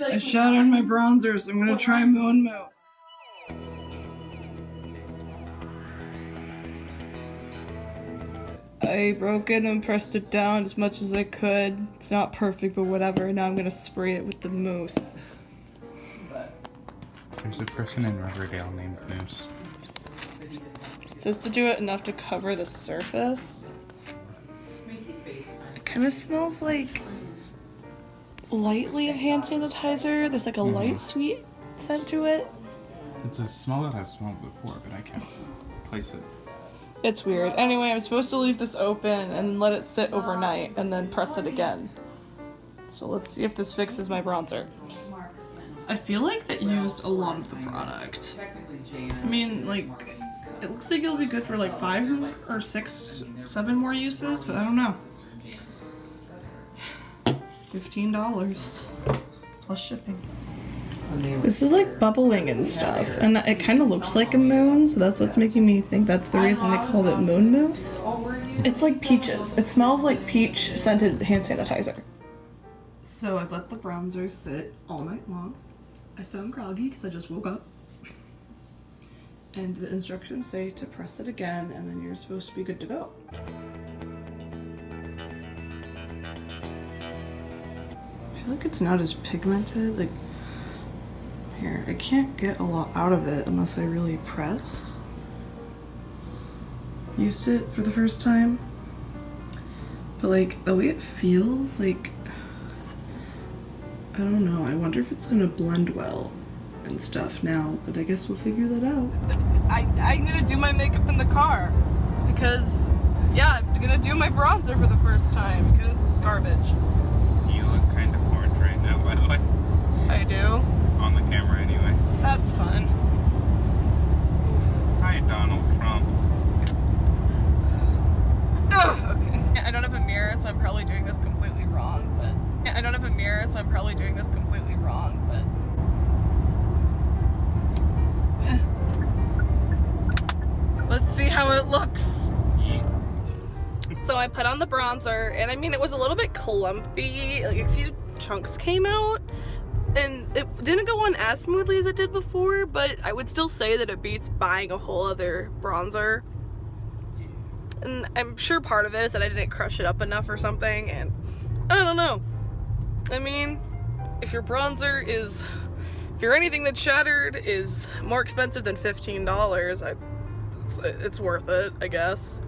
I shattered my bronzer, so I'm gonna try Moon Mousse. I broke it and pressed it down as much as I could. It's not perfect, but whatever. Now I'm gonna spray it with the mousse. There's a person in Riverdale named Moose. It says to do it enough to cover the surface. It kind of smells like lightly of hand sanitizer. There's like a light sweet scent to it. It's a smell that I've smelled before, but I can't place it. It's weird. Anyway, I'm supposed to leave this open and let it sit overnight and then press it again. So let's see if this fixes my bronzer. I feel like that used a lot of the product. I mean, like, it looks like it'll be good for like 5 or 6, 7 more uses, but I don't know. $15 plus shipping. This is like bubbling and stuff, and it kind of looks like a moon, so that's what's making me think that's the reason they called it Moon Mousse. It's like peaches. It smells like peach scented hand sanitizer. So I've let the bronzer sit all night long. I sound groggy because I just woke up. And the instructions say to press it again, and then you're supposed to be good to go. I feel like it's not as pigmented. Like, here, I can't get a lot out of it unless I really press. Used it for the first time. But like, the way it feels, like, I don't know, I wonder if it's gonna blend well and stuff now, but I guess we'll figure that out. I'm gonna do my makeup in the car because, yeah, I'm gonna do my bronzer for the first time because garbage. You look kind of orange right now, by the way. I do? On the camera anyway. That's fun. Hi, Donald Trump. Ugh, okay. I don't have a mirror, so I'm probably doing this completely wrong, but... I don't have a mirror, so I'm probably doing this completely wrong, but... Let's see how it looks. Yeah. So I put on the bronzer, and I mean, it was a little bit clumpy. Like, a few chunks came out, and it didn't go on as smoothly as it did before, but I would still say that it beats buying a whole other bronzer. And I'm sure part of it is that I didn't crush it up enough or something, and I don't know. I mean, if your bronzer is, if you're anything that's shattered is more expensive than $15, it's worth it, I guess.